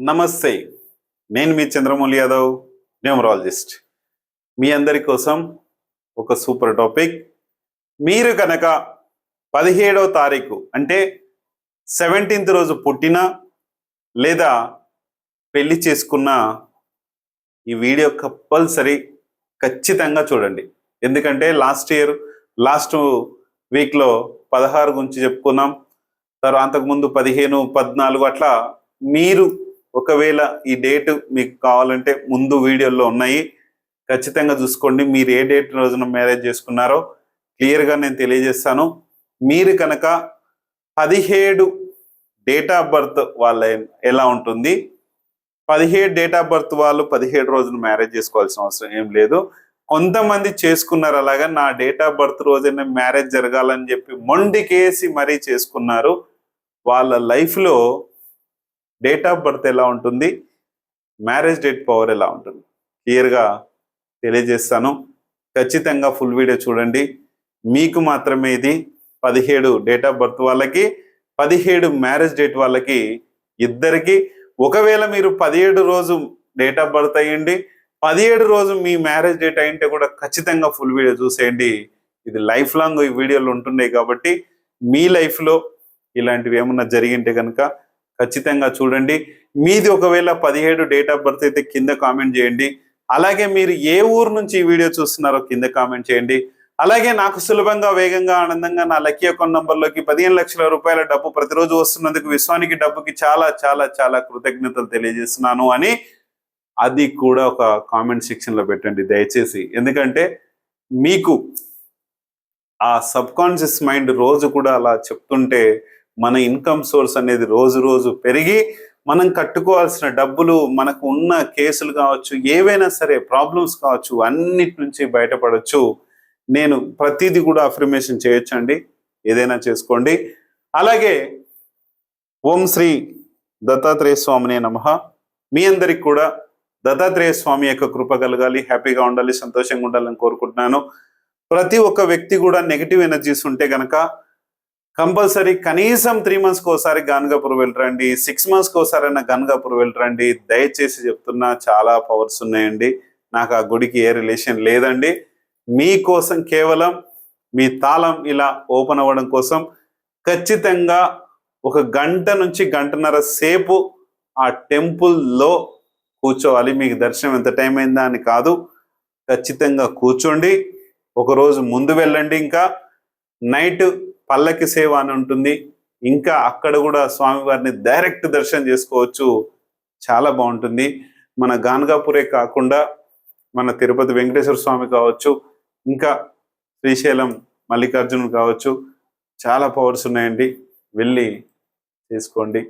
నమస్తే. నేను మీ చంద్రమౌళి యాదవ్, న్యూమరాలజిస్ట్. మీ అందరి కోసం ఒక సూపర్ టాపిక్. మీరు కనుక 17వ తారీఖు అంటే 17th రోజు పుట్టినా లేదా పెళ్లి చేసుకున్న ఈ వీడియో కంపల్సరీ ఖచ్చితంగా చూడండి. ఎందుకంటే లాస్ట్ వీక్లో 16 గురించి చెప్పుకున్నాం. తర్వాత అంతకుముందు 15, 14 అట్లా. మీరు ఒకవేళ ఈ డేట్ మీకు కావాలంటే ముందు వీడియోలో ఉన్నాయి, ఖచ్చితంగా చూసుకోండి. మీరు ఏ డేట్ రోజున మ్యారేజ్ చేసుకున్నారో క్లియర్గా నేను తెలియజేస్తాను. మీరు కనుక 17 డేట్ ఆఫ్ బర్త్ వాళ్ళ ఎలా ఉంటుంది, 17 డేట్ ఆఫ్ బర్త్ వాళ్ళు 17 రోజున మ్యారేజ్ చేసుకోవాల్సిన అవసరం ఏం లేదు. కొంతమంది చేసుకున్నారు అలాగా, నా డేట్ ఆఫ్ బర్త్ రోజున మ్యారేజ్ జరగాలని చెప్పి మొండికేసి మరీ చేసుకున్నారు. వాళ్ళ లైఫ్లో డేట్ ఆఫ్ బర్త్ ఎలా ఉంటుంది, మ్యారేజ్ డేట్ పవర్ ఎలా ఉంటుంది క్లియర్గా తెలియజేస్తాను. ఖచ్చితంగా ఫుల్ వీడియో చూడండి. మీకు మాత్రమే ఇది 17 డేట్ ఆఫ్ బర్త్ వాళ్ళకి, 17 మ్యారేజ్ డేట్ వాళ్ళకి ఇద్దరికి. ఒకవేళ మీరు 17 రోజు డేట్ ఆఫ్ బర్త్ అయ్యండి, 17 రోజు మీ మ్యారేజ్ డేట్ అయింటే కూడా ఖచ్చితంగా ఫుల్ వీడియో చూసేయండి. ఇది లైఫ్ లాంగ్ ఈ వీడియోలు ఉంటున్నాయి కాబట్టి మీ లైఫ్లో ఇలాంటివి ఏమన్నా జరిగింటే కనుక ఖచ్చితంగా చూడండి. మీది ఒకవేళ 17 డేట్ ఆఫ్ బర్త్ అయితే కింద కామెంట్ చేయండి. అలాగే మీరు ఏ ఊరు నుంచి ఈ వీడియో చూస్తున్నారో కింద కామెంట్ చేయండి. అలాగే నాకు సులభంగా, వేగంగా, ఆనందంగా నా లక్కీ అకౌంట్ నంబర్లోకి 15 లక్షల రూపాయల డబ్బు ప్రతిరోజు వస్తున్నందుకు విశ్వానికి, డబ్బుకి చాలా చాలా చాలా కృతజ్ఞతలు తెలియజేస్తున్నాను అని అది కూడా ఒక కామెంట్ సెక్షన్లో పెట్టండి దయచేసి. ఎందుకంటే మీకు ఆ సబ్ కాన్షియస్ మైండ్ రోజు కూడా అలా చెప్తుంటే మన ఇన్కమ్ సోర్స్ అనేది రోజు రోజు పెరిగి మనం కట్టుకోవాల్సిన డబ్బులు, మనకు ఉన్న కేసులు కావచ్చు, ఏవైనా సరే ప్రాబ్లమ్స్ కావచ్చు, అన్నిటి నుంచి బయటపడవచ్చు. నేను ప్రతిదీ కూడా అఫర్మేషన్ చేయొచ్చండి, ఏదైనా చేసుకోండి. అలాగే ఓం శ్రీ దత్తాత్రేయ స్వామినే నమః. మీ అందరికి కూడా దత్తాత్రేయ స్వామి యొక్క కృప కలగాలి, హ్యాపీగా ఉండాలి, సంతోషంగా ఉండాలని కోరుకుంటున్నాను. ప్రతి ఒక్క వ్యక్తి కూడా నెగిటివ్ ఎనర్జీస్ ఉంటే కనుక కంపల్సరీ కనీసం 3 monthsకి ఒకసారి గాన్గాపూర్ వెళ్ళరండి, 6 monthsకి ఒకసారైనా గాన్గాపూర్ వెళ్ళరండి. దయచేసి చెప్తున్నా, చాలా పవర్స్ ఉన్నాయండి. నాకు ఆ గుడికి ఏ రిలేషన్ లేదండి. మీకోసం కేవలం మీ తాళం ఇలా ఓపెన్ అవ్వడం కోసం ఖచ్చితంగా 1 గంట నుంచి గంటన్నర సేపు ఆ టెంపుల్లో కూర్చోవాలి. మీకు దర్శనం ఎంత టైం అయిందా అని కాదు, ఖచ్చితంగా కూర్చోండి. ఒకరోజు ముందు వెళ్ళండి. ఇంకా నైట్ పల్లకి సేవ అని ఉంటుంది, ఇంకా అక్కడ కూడా స్వామివారిని డైరెక్ట్ దర్శనం చేసుకోవచ్చు. చాలా బాగుంటుంది. మన గాన్గాపూరే కాకుండా మన తిరుపతి వెంకటేశ్వర స్వామి కావచ్చు, ఇంకా శ్రీశైలం మల్లికార్జును కావచ్చు, చాలా పవర్స్ ఉన్నాయండి. వెళ్ళి చేసుకోండి,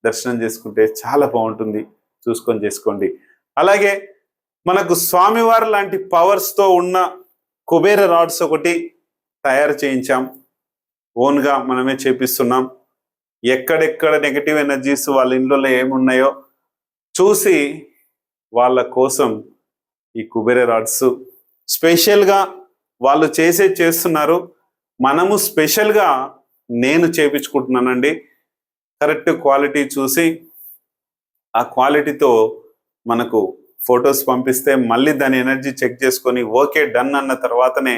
దర్శనం చేసుకుంటే చాలా బాగుంటుంది. చూసుకొని చేసుకోండి. అలాగే మనకు స్వామివారి లాంటి పవర్స్తో ఉన్న కుబేర రాడ్స్ ఒకటి తయారు చేయించాం, ఓన్గా మనమే చేపిస్తున్నాం. ఎక్కడెక్కడ నెగటివ్ ఎనర్జీస్ వాళ్ళ ఇంట్లో ఏమున్నాయో చూసి వాళ్ళ కోసం ఈ కుబేర రాడ్స్ స్పెషల్గా వాళ్ళు చేస్తున్నారు. మనము స్పెషల్గా నేను చేపించుకుంటున్నానండి. కరెక్ట్ క్వాలిటీ చూసి ఆ క్వాలిటీతో మనకు ఫొటోస్ పంపిస్తే మళ్ళీ దాని ఎనర్జీ చెక్ చేసుకొని ఓకే డన్ అన్న తర్వాతనే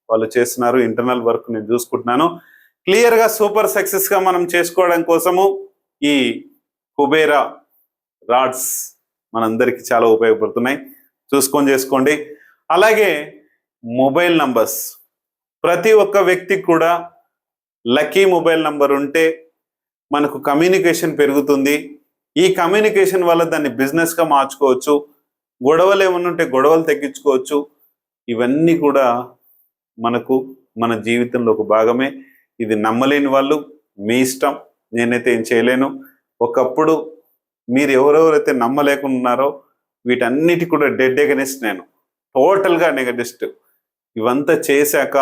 వాళ్ళు చేస్తున్నారు. ఇంటర్నల్ వర్క్ నేను చూసుకుంటున్నాను. క్లియర్గా సూపర్ సక్సెస్గా మనం చేసుకోవడం కోసము ఈ కుబేరా రాడ్స్ మనందరికీ చాలా ఉపయోగపడుతున్నాయి. చూసుకొని చేసుకోండి. అలాగే మొబైల్ నంబర్స్, ప్రతి ఒక్క వ్యక్తికి కూడా లక్కీ మొబైల్ నంబర్ ఉంటే మనకు కమ్యూనికేషన్ పెరుగుతుంది. ఈ కమ్యూనికేషన్ వల్ల దాన్ని బిజినెస్గా మార్చుకోవచ్చు. గొడవలు ఏమన్నా ఉంటే గొడవలు తగ్గించుకోవచ్చు. ఇవన్నీ కూడా మనకు మన జీవితంలో ఒక భాగమే. ఇది నమ్మలేని వాళ్ళు మీ ఇష్టం, నేనైతే ఏం చేయలేను. ఒకప్పుడు మీరు ఎవరెవరైతే నమ్మలేకున్నారో వీటన్నిటి కూడా డెడ్ అగెనిస్ట్, నేను టోటల్గా నెగటిస్ట్. ఇవంతా చేశాక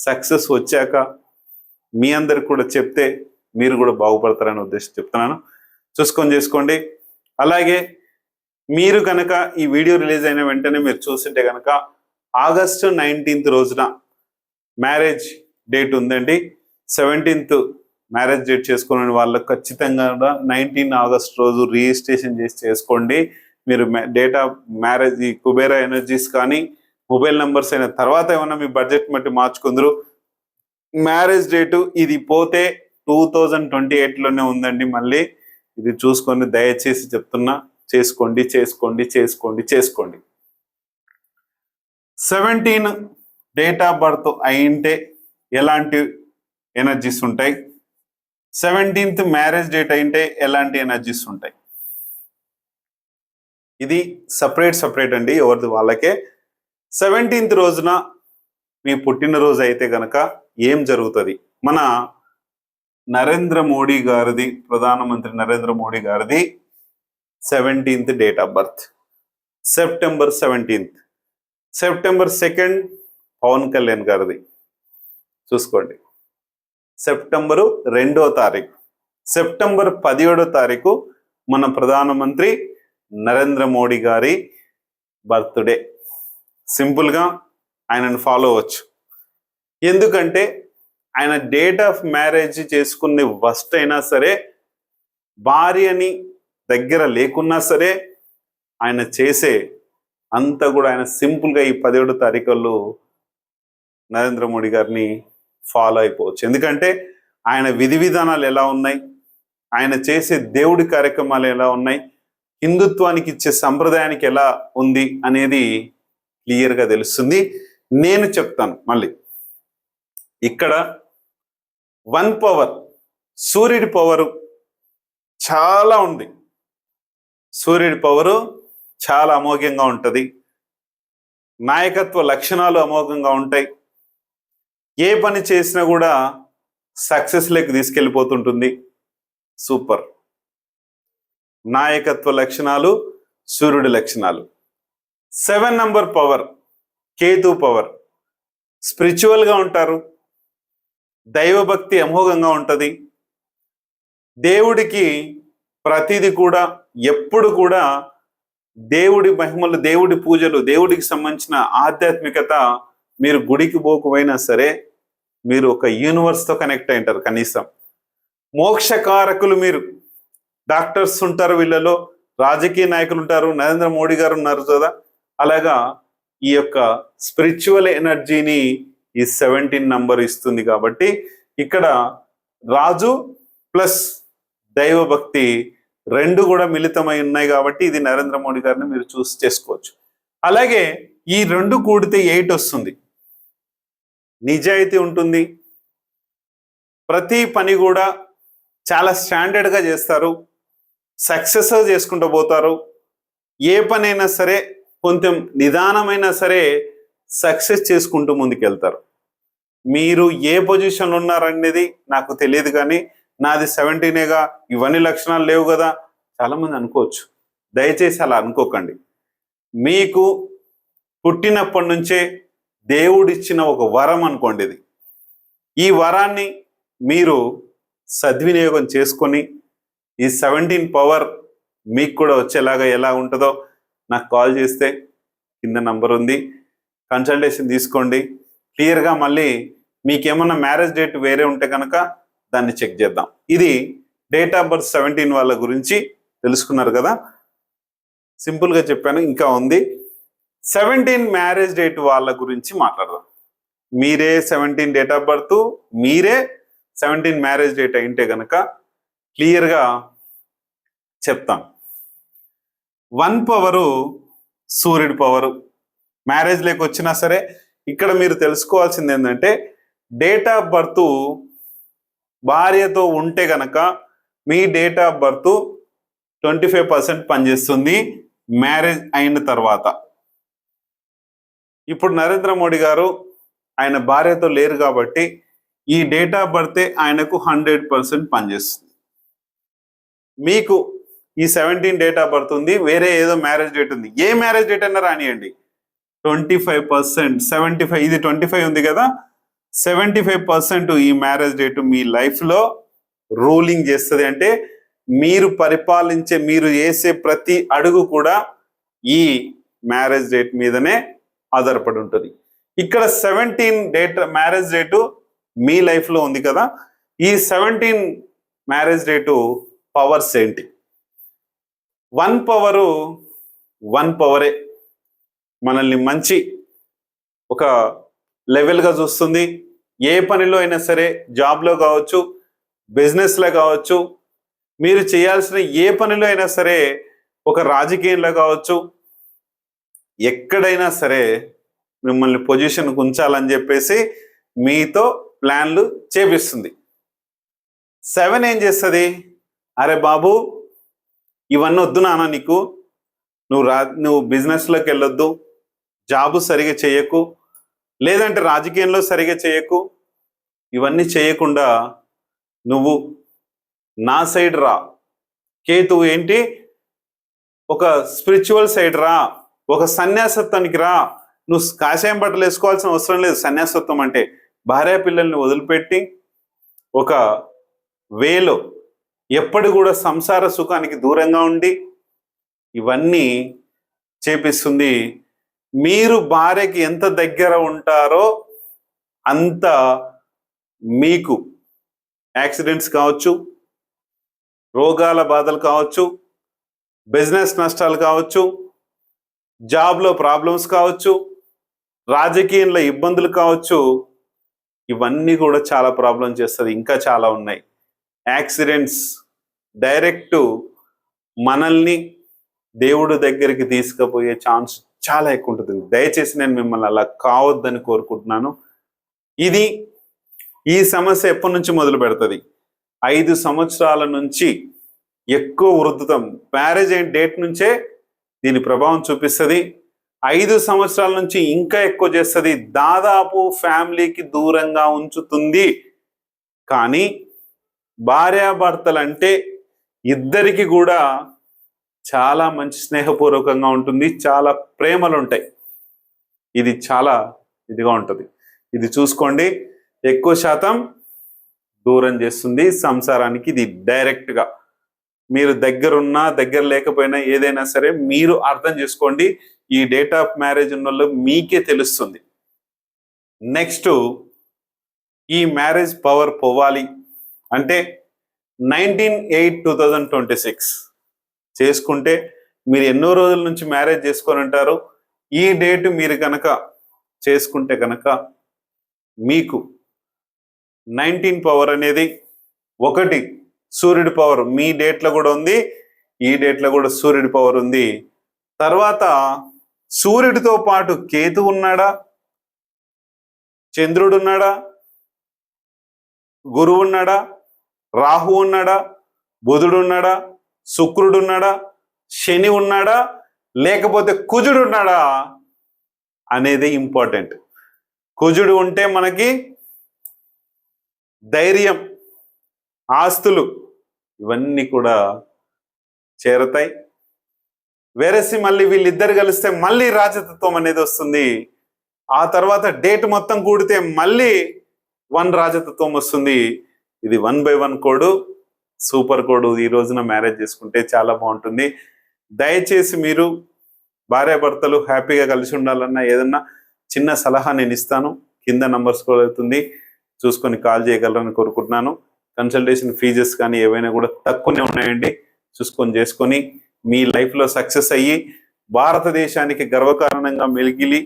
సక్సెస్ వచ్చాక మీ అందరికి కూడా చెప్తే మీరు కూడా బాగుపడతారనే ఉద్దేశం చెప్తున్నాను. చూసుకొని చేసుకోండి. అలాగే మీరు కనుక ఈ వీడియో రిలీజ్ అయిన వెంటనే మీరు చూసింటే కనుక ఆగస్టు 19th రోజున మ్యారేజ్ డేట్ ఉందండి. 17th మ్యారేజ్ డేట్ చేసుకునే వాళ్ళకి ఖచ్చితంగా 19 ఆగస్ట్ రోజు రిజిస్ట్రేషన్ చేసి చేసుకోండి. మీరు డేట్ ఆఫ్ మ్యారేజ్ ఈ కుబేరా ఎనర్జీస్ కానీ మొబైల్ నెంబర్స్ అయిన తర్వాత ఏమన్నా మీ బడ్జెట్ బట్టి మార్చుకుందరు. మ్యారేజ్ డేటు ఇది పోతే 2028లోనే ఉందండి. మళ్ళీ ఇది చూసుకొని దయచేసి చెప్తున్నా, చేసుకోండి చేసుకోండి చేసుకోండి చేసుకోండి. 17 డేట్ ఆఫ్ బర్త్ అయింటే ఎలాంటి ఎనర్జీస్ ఉంటాయి, 17th మ్యారేజ్ డేట్ అయింటే ఎలాంటి ఎనర్జీస్ ఉంటాయి, ఇది సపరేట్ అండి, ఎవరిది వాళ్ళకే. 17th రోజున మీ పుట్టినరోజు అయితే గనక ఏం జరుగుతుంది? మన నరేంద్ర మోడీ గారిది, ప్రధానమంత్రి నరేంద్ర మోడీ గారిది 17th date of birth, September 17th. September 2 Pawan Kalyan గారిది చూసుకోండి, సెప్టెంబరు 2వ తారీఖు. సెప్టెంబర్ 17వ తారీఖు మన ప్రధానమంత్రి నరేంద్ర మోడీ గారి బర్త్డే. సింపుల్గా ఆయనను ఫాలో అవ్వచ్చు. ఎందుకంటే ఆయన డేట్ ఆఫ్ మ్యారేజ్ చేసుకునే ఫస్ట్ అయినా సరే, భార్యని దగ్గర లేకున్నా సరే, ఆయన చేసే అంతా కూడా ఆయన సింపుల్గా ఈ 17వ తారీఖుల్లో నరేంద్ర మోడీ గారిని ఫాలో అయిపోవచ్చు. ఎందుకంటే ఆయన విధి విధానాలు ఎలా ఉన్నాయి, ఆయన చేసే దేవుడి కార్యక్రమాలు ఎలా ఉన్నాయి, హిందుత్వానికి ఇచ్చే సంప్రదాయానికి ఎలా ఉంది అనేది క్లియర్గా తెలుస్తుంది. నేను చెప్తాను మళ్ళీ. ఇక్కడ 1 పవర్, సూర్యుడి పవరు చాలా ఉంది. సూర్యుడి పవరు చాలా అమోఘంగా ఉంటుంది. నాయకత్వ లక్షణాలు అమోఘంగా ఉంటాయి. ఏ పని చేసినా కూడా సక్సెస్ లేక తీసుకెళ్ళిపోతుంటుంది. సూపర్. నాయకత్వ లక్షణాలు, సూర్యుడి లక్షణాలు. 7 నంబర్ పవర్, కేతు పవర్. స్పిరిచువల్గా ఉంటారు, దైవభక్తి అమోఘంగా ఉంటుంది. దేవుడికి ప్రతిది కూడా ఎప్పుడు కూడా దేవుడి మహిమలు, దేవుడి పూజలు, దేవుడికి సంబంధించిన ఆధ్యాత్మికత, మీరు గుడికి పోకపోయినా సరే మీరు ఒక యూనివర్స్తో కనెక్ట్ అయి ఉంటారు. కనీసం మోక్షకారకులు మీరు. డాక్టర్స్ ఉంటారు, వీళ్ళలో రాజకీయ నాయకులు ఉంటారు, నరేంద్ర మోడీ గారు ఉన్నారు కదా. అలాగా ఈ యొక్క స్పిరిచువల్ ఎనర్జీని ఈ 17 నంబర్ ఇస్తుంది. కాబట్టి ఇక్కడ రాజు ప్లస్ దైవభక్తి రెండు కూడా మిళితమై ఉన్నాయి. కాబట్టి ఇది నరేంద్ర మోడీ గారిని మీరు చూస్ చేసుకోవచ్చు. అలాగే ఈ రెండు కూడితే 8 వస్తుంది. నిజాయితీ ఉంటుంది, ప్రతి పని కూడా చాలా స్టాండర్డ్గా చేస్తారు, సక్సెస్ చేసుకుంటూ పోతారు. ఏ పనైనా సరే కొంచెం నిదానమైనా సరే సక్సెస్ చేసుకుంటూ ముందుకెళ్తారు. మీరు ఏ పొజిషన్లో ఉన్నారనేది నాకు తెలియదు, కానీ నాది 17గా, ఇవన్నీ లక్షణాలు లేవు కదా చాలామంది అనుకోవచ్చు. దయచేసి అలా అనుకోకండి. మీకు పుట్టినప్పటి నుంచే దేవుడిచ్చిన ఒక వరం అనుకోండి ఇది. ఈ వరాన్ని మీరు సద్వినియోగం చేసుకొని ఈ 17 పవర్ మీకు కూడా వచ్చేలాగా ఎలా ఉంటుందో నాకు కాల్ చేస్తే కింద నంబర్ ఉంది, కన్సల్టేషన్ తీసుకోండి. క్లియర్గా మళ్ళీ మీకేమన్నా మ్యారేజ్ డేట్ వేరే ఉంటే కనుక దాన్ని చెక్ చేద్దాం. ఇది డేట్ ఆఫ్ బర్త్ 17 వాళ్ళ గురించి తెలుసుకున్నారు కదా, సింపుల్గా చెప్పాను. ఇంకా ఉంది 17 మ్యారేజ్ డేట్ వాళ్ళ గురించి మాట్లాడదాం. మీరే 17 డేట్ ఆఫ్ బర్త్, మీరే 17 మ్యారేజ్ డేట్ అయింటే కనుక క్లియర్గా చెప్తాం. 1 పవరు సూర్యుడి పవరు. మ్యారేజ్ లేక వచ్చినా సరే ఇక్కడ మీరు తెలుసుకోవాల్సింది ఏంటంటే, డేట్ ఆఫ్ బర్త్ భార్యతో ఉంటే గనక మీ డేట్ ఆఫ్ బర్త్ 25% పనిచేస్తుంది మ్యారేజ్ అయిన తర్వాత. ఇప్పుడు నరేంద్ర మోడీ గారు ఆయన భార్యతో లేరు కాబట్టి ఈ డేట్ ఆఫ్ బర్తే ఆయనకు 100% పనిచేస్తుంది. మీకు ఈ 17 డేట్ ఆఫ్ బర్త్ ఉంది, వేరే ఏదో మ్యారేజ్ డేట్ ఉంది, ఏ మ్యారేజ్ డేట్ అన్నా రానియండి, 25%, 75, ఇది 25 ఉంది కదా, 75% ఈ మ్యారేజ్ డేట్ మీ లైఫ్లో రూలింగ్ చేస్తుంది. అంటే మీరు పరిపాలించే, మీరు చేసే ప్రతి అడుగు కూడా ఈ మ్యారేజ్ డేట్ మీదనే ఆధారపడి ఉంటుంది. ఇక్కడ 17 డేట్ మ్యారేజ్ డేటు మీ లైఫ్లో ఉంది కదా, ఈ 17 మ్యారేజ్ డేటు పవర్స్ ఏంటి? 1 పవరు 1 పవరే మనల్ని మంచి ఒక లెవెల్గా చూస్తుంది. ఏ పనిలో అయినా సరే, జాబ్లో కావచ్చు, బిజినెస్లో కావచ్చు, మీరు చేయాల్సిన ఏ పనిలో అయినా సరే, ఒక రాజకీయంలో కావచ్చు, ఎక్కడైనా సరే మిమ్మల్ని పొజిషన్కి ఉంచాలని చెప్పేసి మీతో ప్లాన్లు చేపిస్తుంది. 7 ఏం చేస్తుంది? అరే బాబు, ఇవన్నీ వద్దు నాన్న, నీకు నువ్వు బిజినెస్లోకి వెళ్ళొద్దు, జాబు సరిగా చేయకు, లేదంటే రాజకీయంలో సరిగా చేయకు, ఇవన్నీ చేయకుండా నువ్వు నా సైడ్ రా. కేతువు ఏంటి? ఒక స్పిరిచువల్ సైడ్ రా, ఒక సన్యాసత్వానికి రా. నువ్వు కాషాయం బట్టలు వేసుకోవాల్సిన అవసరం లేదు. సన్యాసత్వం అంటే భార్య పిల్లల్ని వదిలిపెట్టి ఒక వేలో ఎప్పుడు కూడా సంసార సుఖానికి దూరంగా ఉండి ఇవన్నీ చేపిస్తుంది. మీరు భార్యకి ఎంత దగ్గర ఉంటారో అంత మీకు యాక్సిడెంట్స్ కావచ్చు, రోగాల బాధలు కావచ్చు, బిజినెస్ నష్టాలు కావచ్చు, జాబ్లో ప్రాబ్లమ్స్ కావచ్చు, రాజకీయంలో ఇబ్బందులు కావచ్చు, ఇవన్నీ కూడా చాలా ప్రాబ్లం చేస్తుంది. ఇంకా చాలా ఉన్నాయి. యాక్సిడెంట్స్ డైరెక్ట్ మనల్ని దేవుడి దగ్గరికి తీసుకుపోయే ఛాన్స్ చాలా ఎక్కువ ఉంటుంది. దయచేసి నేను మిమ్మల్ని అలా కావద్దని కోరుకుంటున్నాను. ఈ సమస్య ఎప్పటి నుంచి మొదలు పెడుతుంది? 5 సంవత్సరాల నుంచి ఎక్కువ వృద్ధుతం, మ్యారేజ్ అయిన డేట్ నుంచే దీని ప్రభావం చూపిస్తుంది. 5 సంవత్సరాల నుంచి ఇంకా ఎక్కువ చేస్తుంది. దాదాపు ఫ్యామిలీకి దూరంగా ఉంచుతుంది. కానీ భార్యాభర్తలు అంటే ఇద్దరికి కూడా చాలా మంచి స్నేహపూర్వకంగా ఉంటుంది, చాలా ప్రేమలు ఉంటాయి. ఇది చాలా ఇదిగా ఉంటుంది. ఇది చూసుకోండి. ఎక్కువ శాతం దూరం చేస్తుంది సంసారానికి. ఇది డైరెక్ట్గా మీరు దగ్గరున్నా దగ్గర లేకపోయినా ఏదైనా సరే మీరు అర్థం చేసుకోండి. ఈ డేట్ ఆఫ్ మ్యారేజ్ ఉన్న వాళ్ళు మీకే తెలుస్తుంది. నెక్స్ట్, ఈ మ్యారేజ్ పవర్ పోవాలి అంటే 19/8/2026 చేసుకుంటే మీరు ఎన్నో రోజుల నుంచి మ్యారేజ్ చేసుకొని ఉంటారు. ఈ డేట్ మీరు కనుక చేసుకుంటే కనుక మీకు 19 పవర్ అనేది ఒకటి సూర్యుడి పవర్ మీ డేట్లో కూడా ఉంది, ఈ డేట్లో కూడా సూర్యుడి పవర్ ఉంది. తర్వాత సూర్యుడితో పాటు కేతు ఉన్నాడా, చంద్రుడు ఉన్నాడా, గురువు ఉన్నాడా, రాహు ఉన్నాడా, బుధుడు ఉన్నాడా, శుక్రుడు ఉన్నాడా, శని ఉన్నాడా, లేకపోతే కుజుడు ఉన్నాడా అనేది ఇంపార్టెంట్. కుజుడు ఉంటే మనకి ధైర్యం, ఆస్తులు ఇవన్నీ కూడా చేరతాయి. వేరేసి మళ్ళీ వీళ్ళిద్దరు కలిస్తే మళ్ళీ రాజతత్వం అనేది వస్తుంది. ఆ తర్వాత డేట్ మొత్తం కూడితే మళ్ళీ 1 రాజతత్వం వస్తుంది. ఇది 1/1 కోడ్, సూపర్ కోడ్. ఈ రోజున మ్యారేజ్ చేసుకుంటే చాలా బాగుంటుంది. దయచేసి మీరు భార్యాభర్తలు హ్యాపీగా కలిసి ఉండాలన్నా ఏదన్నా చిన్న సలహా నేను ఇస్తాను. కింద నంబర్స్ కూడా అవుతుంది, చూసుకొని కాల్ చేయగలరని కోరుకుంటున్నాను. కన్సల్టేషన్ ఫీజెస్ కానీ ఏవైనా కూడా తక్కువనే ఉన్నాయండి. చేసుకొని మీ లైఫ్లో సక్సెస్ అయ్యి భారతదేశానికి గర్వకారణంగా మెలిగిలి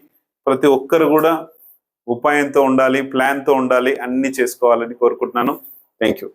ప్రతి ఒక్కరు కూడా ఉపాయంతో ఉండాలి, ప్లాన్తో ఉండాలి, అన్నీ చేసుకోవాలని కోరుకుంటున్నాను. Thank you.